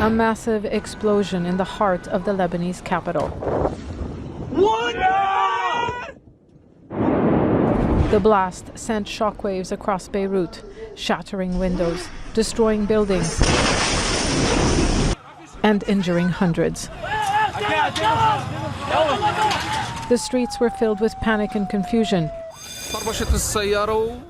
A massive explosion in the heart of the Lebanese capital. The blast sent shockwaves across Beirut, shattering windows, destroying buildings, and injuring hundreds. The streets were filled with panic and confusion.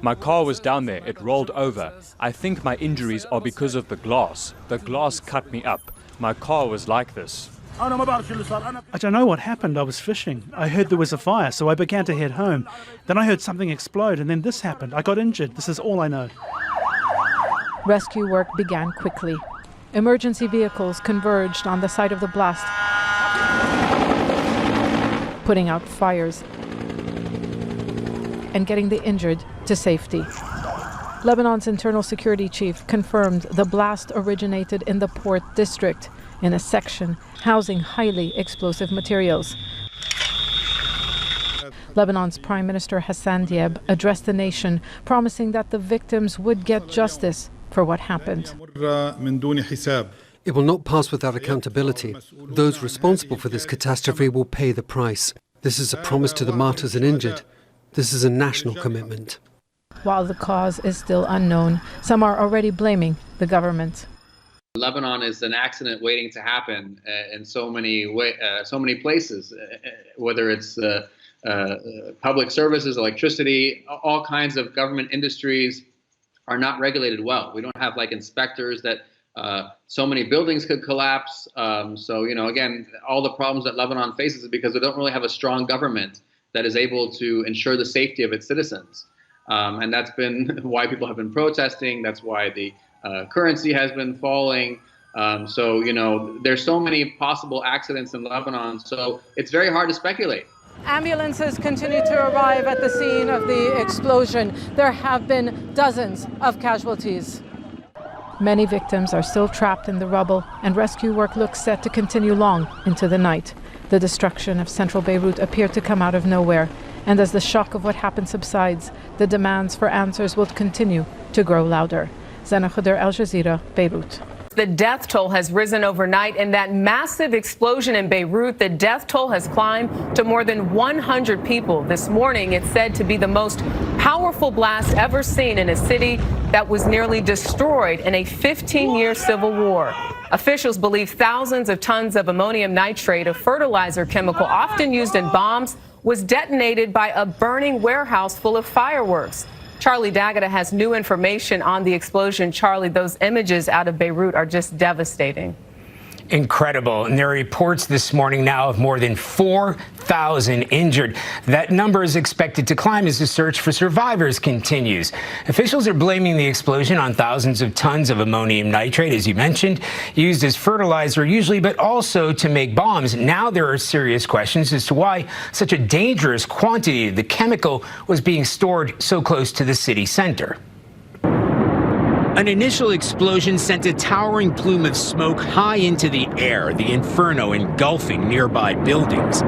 My car was down there. It rolled over. I think my injuries are because of the glass. The glass cut me up. My car was like this. I don't know what happened. I was fishing. I heard there was a fire, so I began to head home. Then I heard something explode, and then this happened. I got injured. This is all I know. Rescue work began quickly. Emergency vehicles converged on the site of the blast, putting out fires and getting the injured to safety. Lebanon's internal security chief confirmed the blast originated in the port district, in a section housing highly explosive materials. Lebanon's Prime Minister Hassan Diab addressed the nation, promising that the victims would get justice for what happened. It will not pass without accountability. Those responsible for this catastrophe will pay the price. This is a promise to the martyrs and injured. This is a national commitment. While the cause is still unknown, some are already blaming the government. Lebanon is an accident waiting to happen in so many places, whether it's public services, electricity, all kinds of government industries are not regulated well. We don't have inspectors that so many buildings could collapse. So, again, all the problems that Lebanon faces is because they don't really have a strong government that is able to ensure the safety of its citizens. And that's been why people have been protesting. That's why the currency has been falling. So, there's so many possible accidents in Lebanon. So it's very hard to speculate. Ambulances continue to arrive at the scene of the explosion. There have been dozens of casualties. Many victims are still trapped in the rubble, and rescue work looks set to continue long into the night. The destruction of central Beirut appeared to come out of nowhere, and as the shock of what happened subsides, the demands for answers will continue to grow louder. Zana Khuder, Al Jazeera, Beirut. The death toll has risen overnight in that massive explosion in Beirut. The death toll has climbed to more than 100 people. This morning, it's said to be the most powerful blast ever seen in a city that was nearly destroyed in a 15-year civil war. Officials believe thousands of tons of ammonium nitrate, a fertilizer chemical often used in bombs, was detonated by a burning warehouse full of fireworks. Charlie D'Agata has new information on the explosion. Charlie, those images out of Beirut are just devastating. Incredible. And there are reports this morning now of more than 4,000 injured. That number is expected to climb as the search for survivors continues. Officials are blaming the explosion on thousands of tons of ammonium nitrate, as you mentioned, used as fertilizer usually, but also to make bombs. Now there are serious questions as to why such a dangerous quantity of the chemical was being stored so close to the city center. An initial explosion sent a towering plume of smoke high into the air, the inferno engulfing nearby buildings.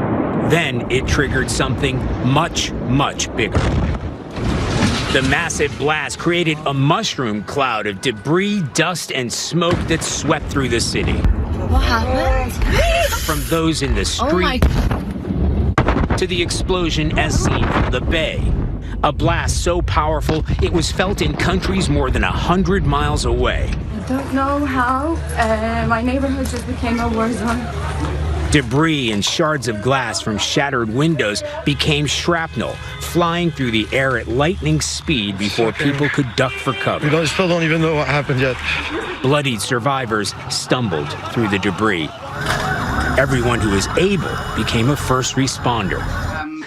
Then it triggered something much, much bigger. The massive blast created a mushroom cloud of debris, dust, and smoke that swept through the city. What happened? From those in the street to the explosion as seen from the bay. A blast so powerful, it was felt in countries more than 100 miles away. I don't know how. My neighborhood just became a war zone. Debris and shards of glass from shattered windows became shrapnel, flying through the air at lightning speed before people could duck for cover. We still don't even know what happened yet. Bloodied survivors stumbled through the debris. Everyone who was able became a first responder.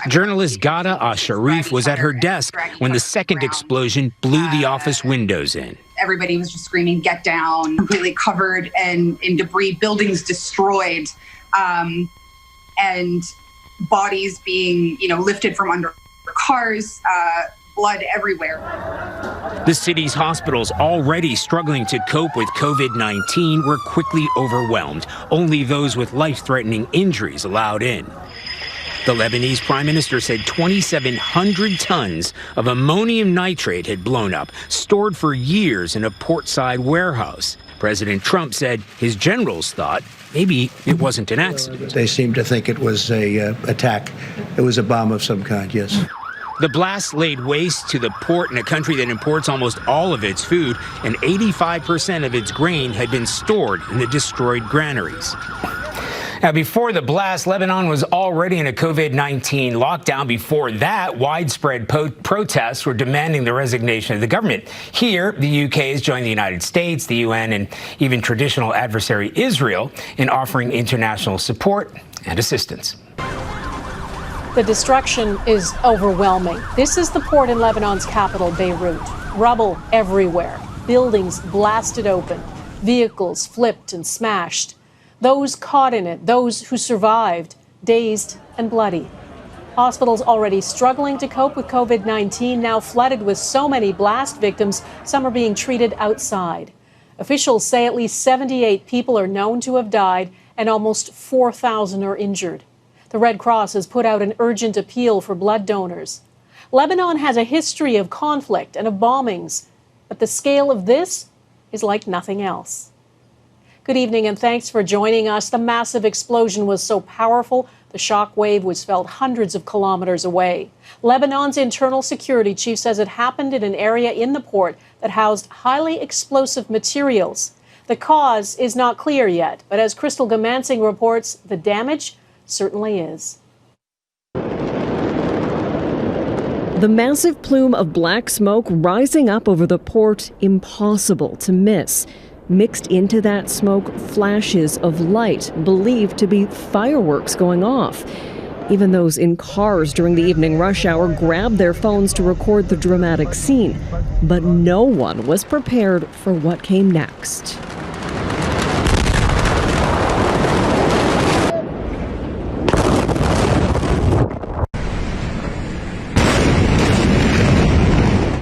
Journalist Ghada Asharif was at her desk when the second explosion blew the office windows in. Everybody was just screaming, "Get down," completely covered and in debris, buildings destroyed, and bodies being, lifted from under cars, blood everywhere. The city's hospitals, already struggling to cope with COVID-19, were quickly overwhelmed. Only those with life-threatening injuries allowed in. The Lebanese prime minister said 2,700 tons of ammonium nitrate had blown up, stored for years in a portside warehouse. President Trump said his generals thought maybe it wasn't an accident. They seem to think it was an attack. It was a bomb of some kind, yes. The blast laid waste to the port in a country that imports almost all of its food, and 85% of its grain had been stored in the destroyed granaries. Now, before the blast, Lebanon was already in a COVID-19 lockdown. Before that, widespread protests were demanding the resignation of the government. Here, the UK has joined the United States, the UN, and even traditional adversary Israel in offering international support and assistance. The destruction is overwhelming. This is the port in Lebanon's capital, Beirut. Rubble everywhere, buildings blasted open, vehicles flipped and smashed. Those caught in it, those who survived, dazed and bloody. Hospitals already struggling to cope with COVID-19, now flooded with so many blast victims, some are being treated outside. Officials say at least 78 people are known to have died and almost 4,000 are injured. The Red Cross has put out an urgent appeal for blood donors. Lebanon has a history of conflict and of bombings, but the scale of this is like nothing else. Good evening and thanks for joining us. The massive explosion was so powerful, the shock wave was felt hundreds of kilometers away. Lebanon's internal security chief says it happened in an area in the port that housed highly explosive materials. The cause is not clear yet, but as Crystal Gamansing reports, the damage certainly is. The massive plume of black smoke rising up over the port, impossible to miss. Mixed into that smoke, flashes of light, believed to be fireworks going off. Even those in cars during the evening rush hour grabbed their phones to record the dramatic scene. But no one was prepared for what came next.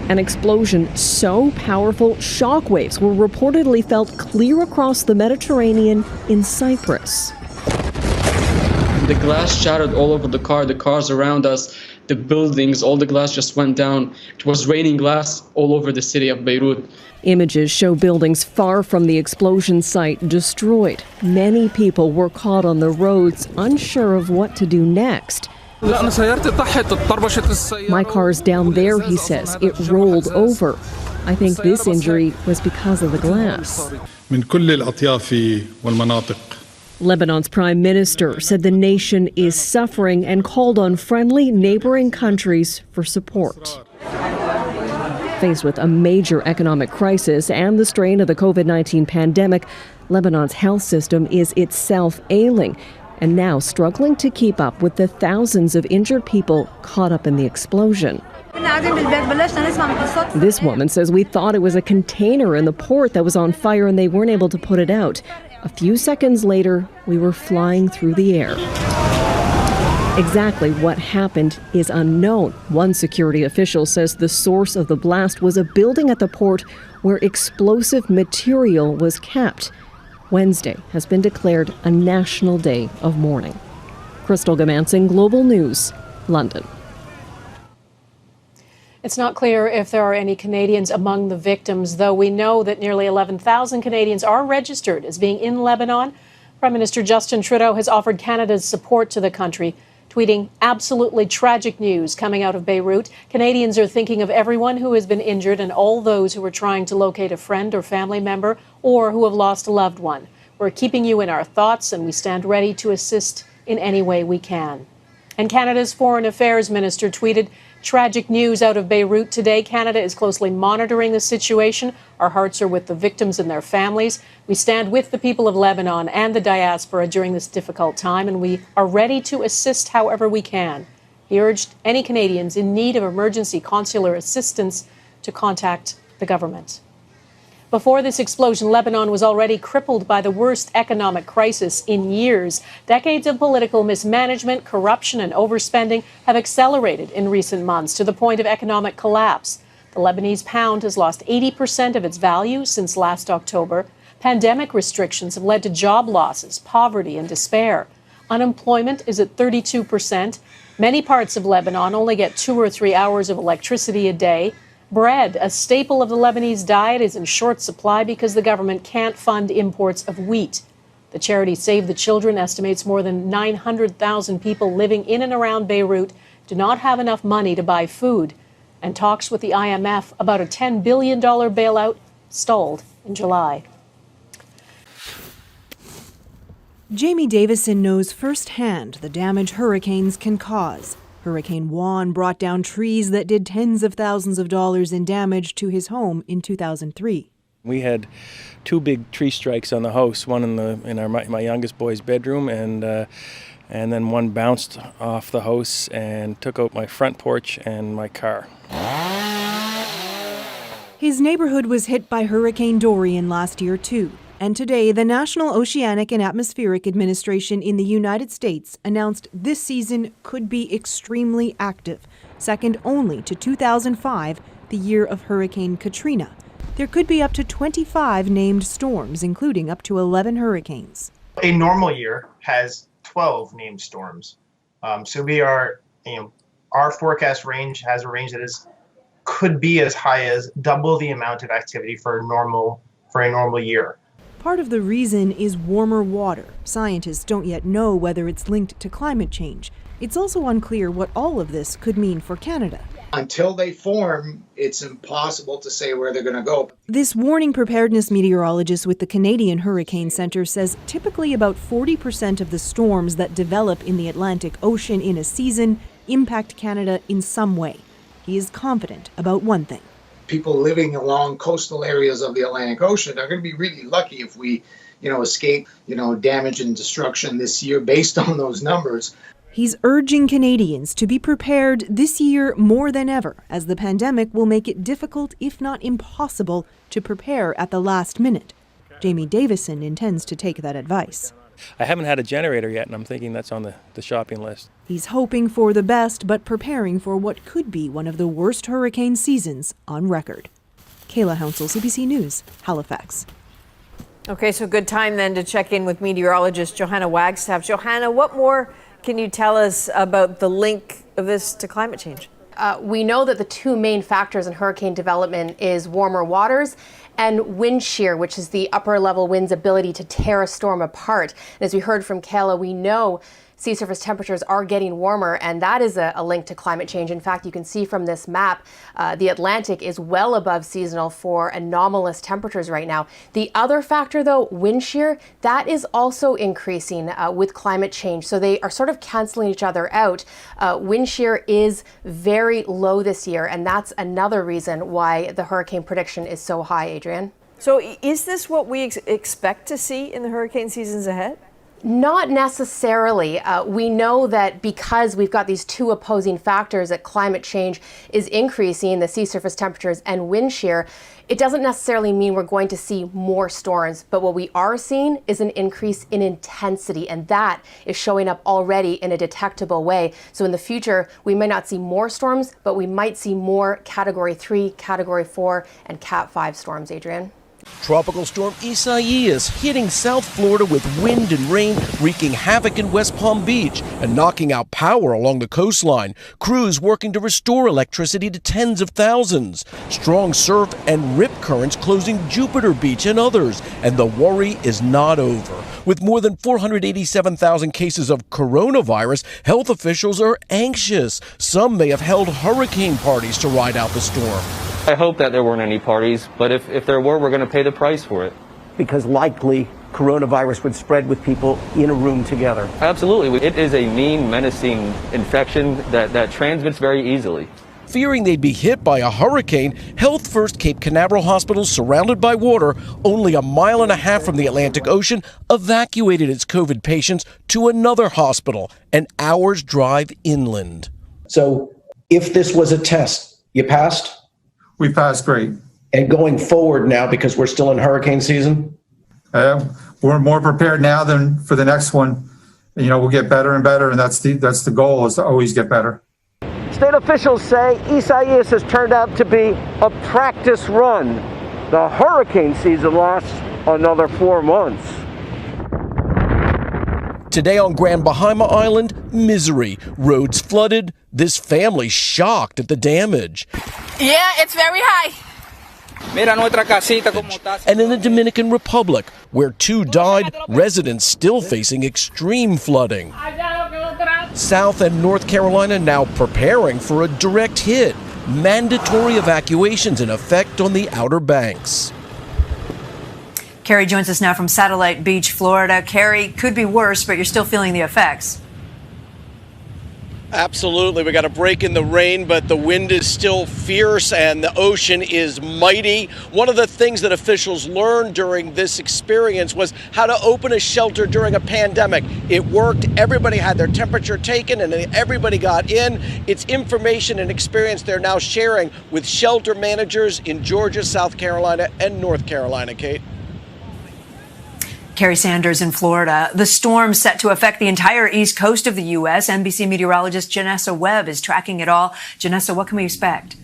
An explosion so powerful, shockwaves were reportedly felt clear across the Mediterranean in Cyprus. The glass shattered all over the cars around us, the buildings, all the glass just went down. It was raining glass all over the city of Beirut. Images show buildings far from the explosion site destroyed. Many people were caught on the roads, unsure of what to do next. My car's down there, he says. It rolled over. I think this injury was because of the glass. Lebanon's prime minister said the nation is suffering and called on friendly neighboring countries for support. Faced with a major economic crisis and the strain of the COVID-19 pandemic, Lebanon's health system is itself ailing and now struggling to keep up with the thousands of injured people caught up in the explosion. This woman says, we thought it was a container in the port that was on fire and they weren't able to put it out. A few seconds later, we were flying through the air. Exactly what happened is unknown. One security official says the source of the blast was a building at the port where explosive material was kept. Wednesday has been declared a national day of mourning. Crystal Gamansing, Global News, London. It's not clear if there are any Canadians among the victims, though we know that nearly 11,000 Canadians are registered as being in Lebanon. Prime Minister Justin Trudeau has offered Canada's support to the country, tweeting absolutely tragic news coming out of Beirut. Canadians are thinking of everyone who has been injured and all those who are trying to locate a friend or family member or who have lost a loved one. We're keeping you in our thoughts and we stand ready to assist in any way we can. And Canada's Foreign Affairs Minister tweeted, tragic news out of Beirut today. Canada is closely monitoring the situation. Our hearts are with the victims and their families. We stand with the people of Lebanon and the diaspora during this difficult time, and we are ready to assist however we can. He urged any Canadians in need of emergency consular assistance to contact the government. Before this explosion, Lebanon was already crippled by the worst economic crisis in years. Decades of political mismanagement, corruption, and overspending have accelerated in recent months to the point of economic collapse. The Lebanese pound has lost 80% of its value since last October. Pandemic restrictions have led to job losses, poverty, and despair. Unemployment is at 32%. Many parts of Lebanon only get 2 or 3 hours of electricity a day. Bread, a staple of the Lebanese diet, is in short supply because the government can't fund imports of wheat. The charity Save the Children estimates more than 900,000 people living in and around Beirut do not have enough money to buy food. And talks with the IMF about a $10 billion bailout stalled in July. Jamie Davison knows firsthand the damage hurricanes can cause. Hurricane Juan brought down trees that did tens of thousands of dollars in damage to his home in 2003. We had 2 big tree strikes on the house, one in my youngest boy's bedroom, and then one bounced off the house and took out my front porch and my car. His neighborhood was hit by Hurricane Dorian last year too. And today, the National Oceanic and Atmospheric Administration in the United States announced this season could be extremely active, second only to 2005, the year of Hurricane Katrina. There could be up to 25 named storms, including up to 11 hurricanes. A normal year has 12 named storms. So we are, our forecast range has a range that could be as high as double the amount of activity for a normal year. Part of the reason is warmer water. Scientists don't yet know whether it's linked to climate change. It's also unclear what all of this could mean for Canada. Until they form, it's impossible to say where they're going to go. This warning preparedness meteorologist with the Canadian Hurricane Centre says typically about 40% of the storms that develop in the Atlantic Ocean in a season impact Canada in some way. He is confident about one thing. People living along coastal areas of the Atlantic Ocean are going to be really lucky if we, escape, damage and destruction this year based on those numbers. He's urging Canadians to be prepared this year more than ever, as the pandemic will make it difficult, if not impossible, to prepare at the last minute. Jamie Davison intends to take that advice. I haven't had a generator yet, and I'm thinking that's on the shopping list. He's hoping for the best, but preparing for what could be one of the worst hurricane seasons on record. Kayla Hounsell, CBC News, Halifax. Okay, so good time then to check in with meteorologist Johanna Wagstaff. Johanna, what more can you tell us about the link of this to climate change? We know that the 2 main factors in hurricane development is warmer waters and wind shear, which is the upper level wind's ability to tear a storm apart. And as we heard from Kayla, we know sea surface temperatures are getting warmer, and that is a link to climate change. In fact, you can see from this map, the Atlantic is well above seasonal for anomalous temperatures right now. The other factor, though, wind shear, that is also increasing with climate change. So they are sort of canceling each other out. Wind shear is very low this year, and that's another reason why the hurricane prediction is so high, Adrian. So is this what we expect to see in the hurricane seasons ahead? Not necessarily. We know that because we've got these 2 opposing factors, that climate change is increasing the sea surface temperatures and wind shear. It doesn't necessarily mean we're going to see more storms, but what we are seeing is an increase in intensity, and that is showing up already in a detectable way. So in the future, we may not see more storms, but we might see more Category 3, Category 4, and Cat 5 storms, Adrian. Tropical storm Isaias hitting South Florida with wind and rain, wreaking havoc in West Palm Beach and knocking out power along the coastline. Crews working to restore electricity to tens of thousands. Strong surf and rip currents closing Jupiter Beach and others. And the worry is not over. With more than 487,000 cases of coronavirus, health officials are anxious. Some may have held hurricane parties to ride out the storm. I hope that there weren't any parties, but if there were, we're going to pay the price for it. Because likely coronavirus would spread with people in a room together. Absolutely. It is a mean, menacing infection that transmits very easily. Fearing they'd be hit by a hurricane, Health First Cape Canaveral Hospital, surrounded by water, only 1.5 miles from the Atlantic Ocean, evacuated its COVID patients to another hospital, an hour's drive inland. So if this was a test, you passed? We passed great. And going forward now, because we're still in hurricane season? We're more prepared now than for the next one. We'll get better and better, and that's the goal, is to always get better. State officials say Isaias has turned out to be a practice run. The hurricane season lasts another 4 months. Today on Grand Bahama Island, misery. Roads flooded. This family shocked at the damage. Yeah, it's very high. And in the Dominican Republic, where 2 died, residents still facing extreme flooding. South and North Carolina now preparing for a direct hit. Mandatory evacuations in effect on the Outer Banks. Carrie joins us now from Satellite Beach, Florida. Carrie, could be worse, but you're still feeling the effects. Absolutely. We got a break in the rain, but the wind is still fierce and the ocean is mighty. One of the things that officials learned during this experience was how to open a shelter during a pandemic. It worked. Everybody had their temperature taken and everybody got in. It's information and experience they're now sharing with shelter managers in Georgia, South Carolina, and North Carolina, Kate. Carrie Sanders in Florida. The storm set to affect the entire east coast of the U.S. NBC meteorologist Janessa Webb is tracking it all. Janessa, what can we expect?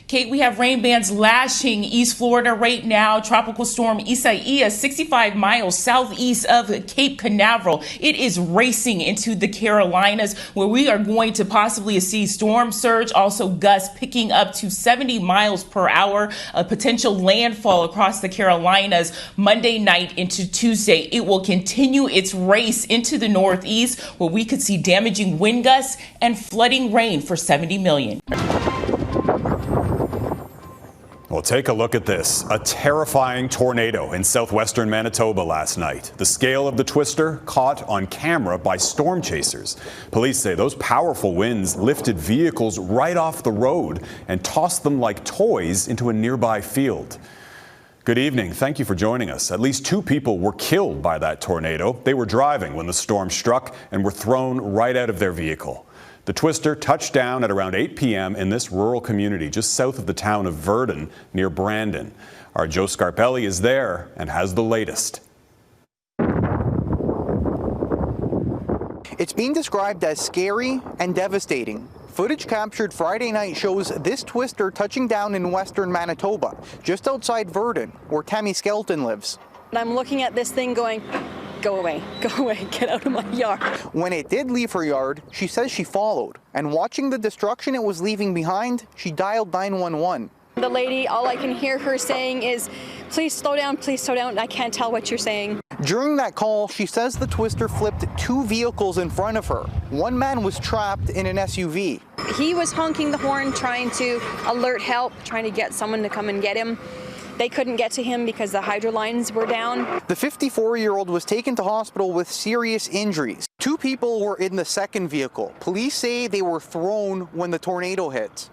Kate, we have rain bands lashing East Florida right now. Tropical storm Isaias, 65 miles southeast of Cape Canaveral. It is racing into the Carolinas, where we are going to possibly see storm surge, also gusts picking up to 70 miles per hour, a potential landfall across the Carolinas Monday night into Tuesday. It will continue its race into the northeast, where we could see damaging wind gusts and flooding rain for 70 million. Well, take a look at this. A terrifying tornado in southwestern Manitoba last night. The scale of the twister caught on camera by storm chasers. Police say those powerful winds lifted vehicles right off the road and tossed them like toys into a nearby field. Good evening. Thank you for joining us. At least 2 people were killed by that tornado. They were driving when the storm struck and were thrown right out of their vehicle. The twister touched down at around 8 p.m. in this rural community just south of the town of Verdun near Brandon. Our Joe Scarpelli is there and has the latest. It's being described as scary and devastating. Footage captured Friday night shows this twister touching down in western Manitoba, just outside Verdun, where Tammy Skelton lives. I'm looking at this thing going, go away, get out of my yard. When it did leave her yard, she says she followed, and watching the destruction it was leaving behind, she dialed 911. The lady, all I can hear her saying is, please slow down, I can't tell what you're saying. During that call, she says the twister flipped 2 vehicles in front of her. One man was trapped in an SUV. He was honking the horn, trying to alert help, trying to get someone to come and get him. They couldn't get to him because the hydro lines were down. The 54-year-old was taken to hospital with serious injuries. 2 people were in the second vehicle. Police say they were thrown when the tornado hit.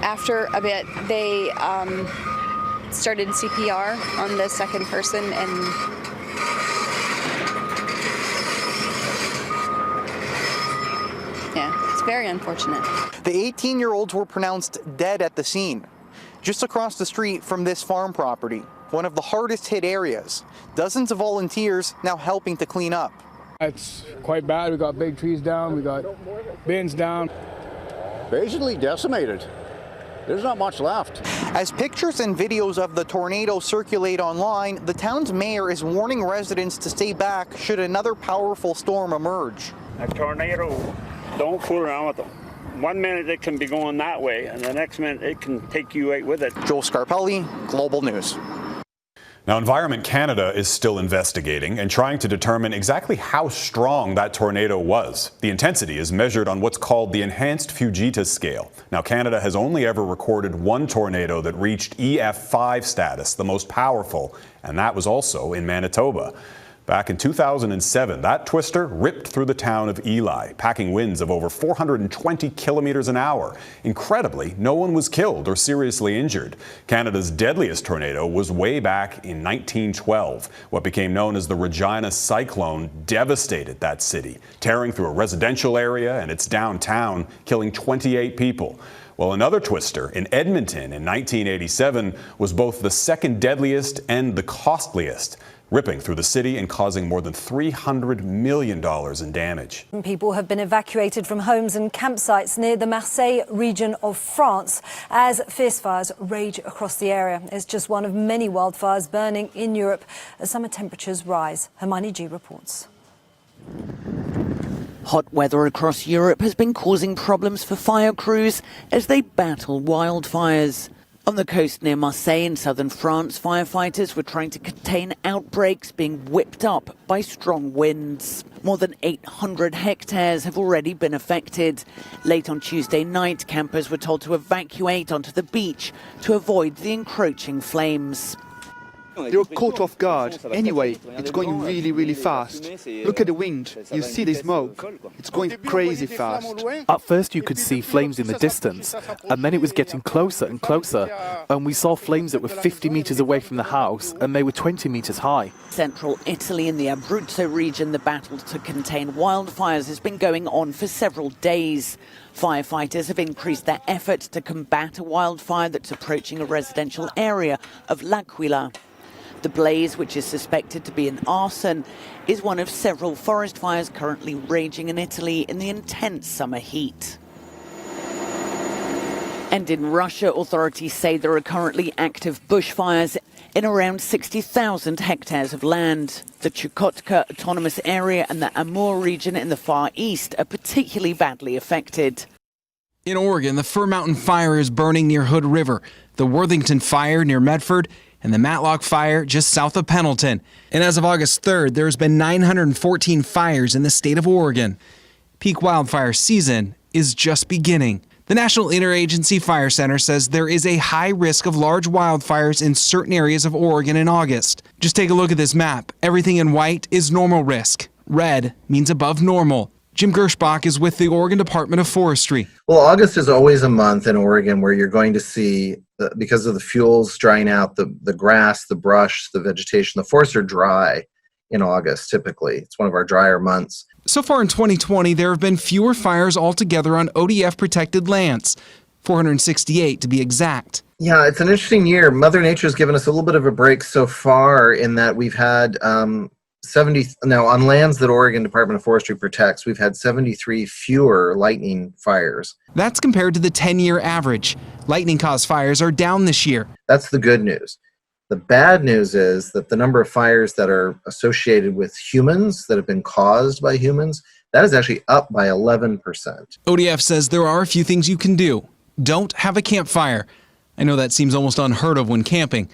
After a bit, they started CPR on the second person, and yeah, it's very unfortunate. The 18-year-olds were pronounced dead at the scene. Just across the street from this farm property, one of the hardest hit areas. Dozens of volunteers now helping to clean up. It's quite bad. We got big trees down, we got bins down. Basically decimated. There's not much left. As pictures and videos of the tornado circulate online, the town's mayor is warning residents to stay back should another powerful storm emerge. A tornado, don't fool around with them. 1 minute it can be going that way, and the next minute it can take you right with it. Joel Scarpelli, Global News. Now, Environment Canada is still investigating and trying to determine exactly how strong that tornado was. The intensity is measured on what's called the Enhanced Fujita Scale. Now, Canada has only ever recorded 1 tornado that reached EF5 status, the most powerful, and that was also in Manitoba. Back in 2007, that twister ripped through the town of Ely, packing winds of over 420 kilometers an hour. Incredibly, no one was killed or seriously injured. Canada's deadliest tornado was way back in 1912. What became known as the Regina Cyclone devastated that city, tearing through a residential area and its downtown, killing 28 people. Well, another twister in Edmonton in 1987 was both the second deadliest and the costliest. ripping through the city and causing more than $300 million in damage. People have been evacuated from homes and campsites near the Marseille region of France as fierce fires rage across the area. It's just one of many wildfires burning in Europe as summer temperatures rise. Hermione G reports. Hot weather across Europe has been causing problems for fire crews as they battle wildfires. On the coast near Marseille in southern France, firefighters were trying to contain outbreaks being whipped up by strong winds. More than 800 hectares have already been affected. Late on Tuesday night, campers were told to evacuate onto the beach to avoid the encroaching flames. They were caught off guard. Anyway, it's going really, really fast. Look at the wind. You see the smoke. It's going crazy fast. At first you could see flames in the distance, and then it was getting closer and closer. And we saw flames that were 50 meters away from the house, and they were 20 meters high. Central Italy in the Abruzzo region, the battle to contain wildfires has been going on for several days. Firefighters have increased their efforts to combat a wildfire that's approaching a residential area of L'Aquila. The blaze, which is suspected to be an arson, is one of several forest fires currently raging in Italy in the intense summer heat. And in Russia, authorities say there are currently active bushfires in around 60,000 hectares of land. The Chukotka Autonomous Area and the Amur region in the Far East are particularly badly affected. In Oregon, the Fir Mountain Fire is burning near Hood River, the Worthington Fire near Medford, and the Matlock Fire just south of Pendleton. And as of August 3rd, there has been 914 fires in the state of Oregon. Peak wildfire season is just beginning. The National Interagency Fire Center says there is a high risk of large wildfires in certain areas of Oregon in August. Just take a look at this map. Everything in white is normal risk. Red means above normal. Jim Gershbach is with the Oregon Department of Forestry. Well, August is always a month in Oregon where you're going to see, because of the fuels drying out, the grass, the brush, the vegetation, the forests are dry in August, typically. It's one of our drier months. So far in 2020, there have been fewer fires altogether on ODF-protected lands, 468 to be exact. Yeah, it's an interesting year. Mother Nature has given us a little bit of a break so far in that we've had 70, now on lands that Oregon Department of Forestry protects, we've had 73 fewer lightning fires. That's compared to the 10-year average. Lightning-caused fires are down this year. That's the good news. The bad news is that the number of fires that are associated with humans, that have been caused by humans, that is actually up by 11%. ODF says there are a few things you can do. Don't have a campfire. I know that seems almost unheard of when camping.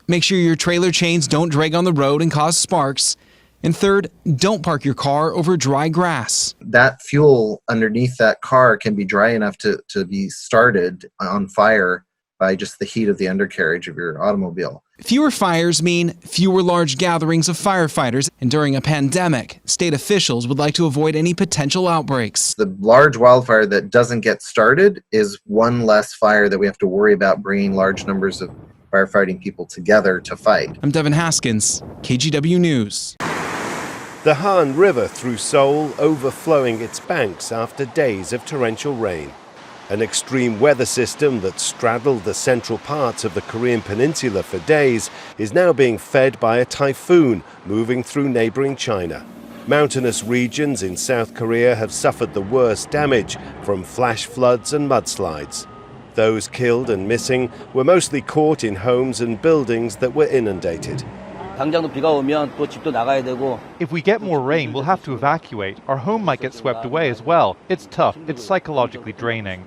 Make sure your trailer chains don't drag on the road and cause sparks. And third, don't park your car over dry grass. That fuel underneath that car can be dry enough to be started on fire by just the heat of the undercarriage of your automobile. Fewer fires mean fewer large gatherings of firefighters. And during a pandemic, state officials would like to avoid any potential outbreaks. The large wildfire that doesn't get started is one less fire that we have to worry about bringing large numbers of firefighting people together to fight. I'm Devin Haskins, KGW News. The Han River through Seoul overflowing its banks after days of torrential rain. An extreme weather system that straddled the central parts of the Korean peninsula for days is now being fed by a typhoon moving through neighboring China. Mountainous regions in South Korea have suffered the worst damage from flash floods and mudslides. Those killed and missing were mostly caught in homes and buildings that were inundated. If we get more rain, we'll have to evacuate. Our home might get swept away as well. It's tough. It's psychologically draining.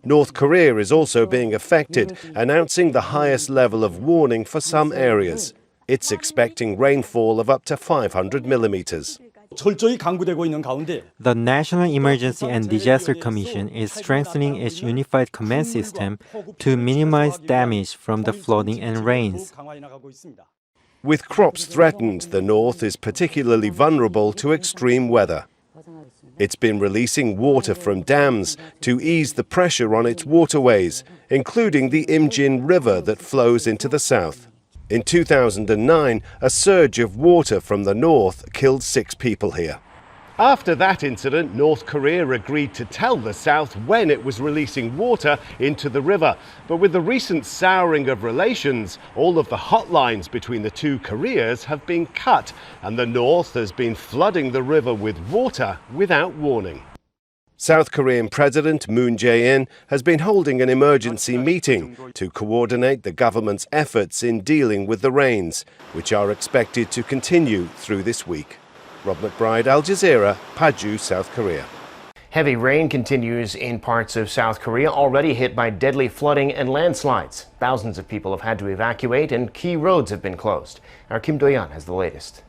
North Korea is also being affected, announcing the highest level of warning for some areas. It's expecting rainfall of up to 500 millimeters. The National Emergency and Disaster Commission is strengthening its unified command system to minimize damage from the flooding and rains. With crops threatened, the north is particularly vulnerable to extreme weather. It's been releasing water from dams to ease the pressure on its waterways, including the Imjin River that flows into the south. In 2009, a surge of water from the north killed 6 people here. After that incident, North Korea agreed to tell the South when it was releasing water into the river. But with the recent souring of relations, all of the hotlines between the two Koreas have been cut, and the North has been flooding the river with water without warning. South Korean President Moon Jae-in has been holding an emergency meeting to coordinate the government's efforts in dealing with the rains, which are expected to continue through this week. Rob McBride, Al Jazeera, Paju, South Korea. Heavy rain continues in parts of South Korea, already hit by deadly flooding and landslides. Thousands of people have had to evacuate and key roads have been closed. Our Kim Do-yeon has the latest.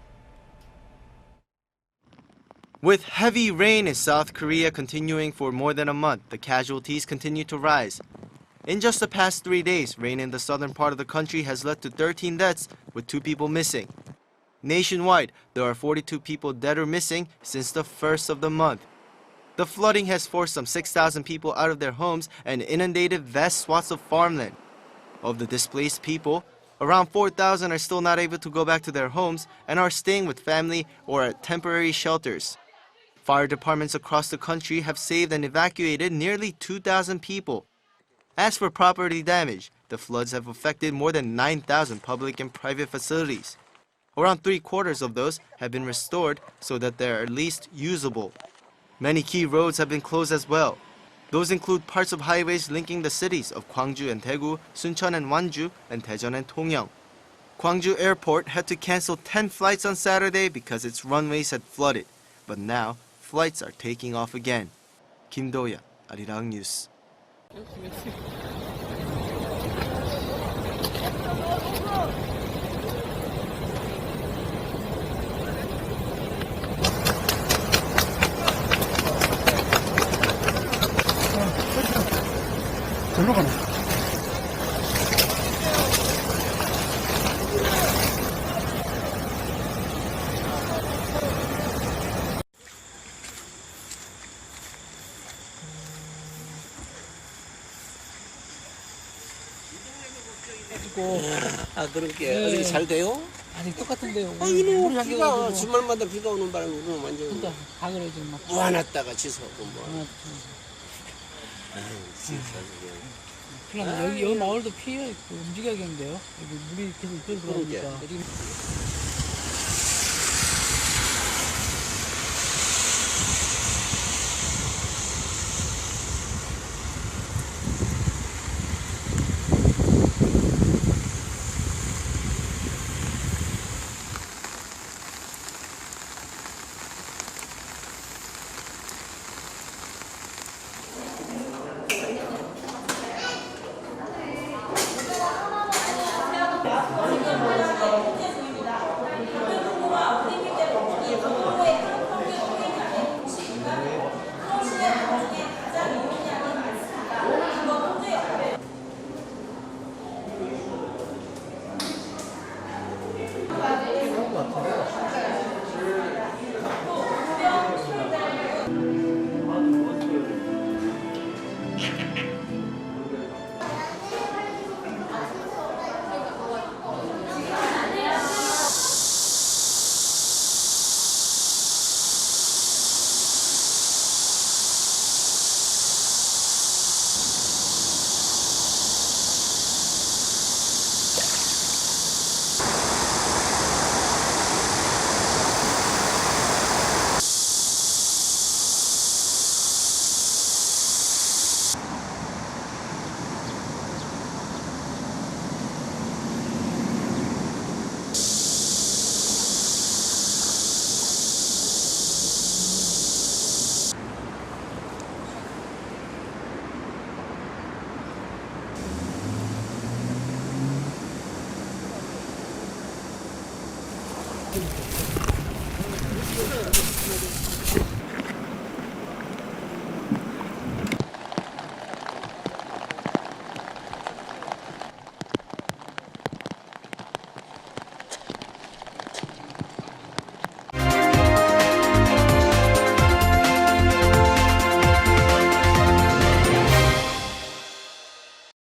With heavy rain in South Korea continuing for more than a month, the casualties continue to rise. In just the past 3 days, rain in the southern part of the country has led to 13 deaths, with 2 people missing. Nationwide, there are 42 people dead or missing since the first of the month. The flooding has forced some 6,000 people out of their homes and inundated vast swaths of farmland. Of the displaced people, around 4,000 are still not able to go back to their homes and are staying with family or at temporary shelters. Fire departments across the country have saved and evacuated nearly 2,000 people. As for property damage, the floods have affected more than 9,000 public and private facilities. Around 3/4 of those have been restored so that they are at least usable. Many key roads have been closed as well. Those include parts of highways linking the cities of Gwangju and Daegu, Suncheon and Wonju, and Daejeon and Tongyeong. Gwangju Airport had to cancel 10 flights on Saturday because its runways had flooded. But now, flights are taking off again. Kim Do-yeon, Arirang News. 아, 그렇게 어떻게 잘 돼요? 아니 똑같은데요. 이리 비가 주말마다 비가 오는 바람에 우리는 완전 그러니까 다 그래 지금 막 모아놨다가 지서고 뭐. 그럼 여기 마을도 피해 움직여야겠는데요. 여기 물이 계속 들어오니까.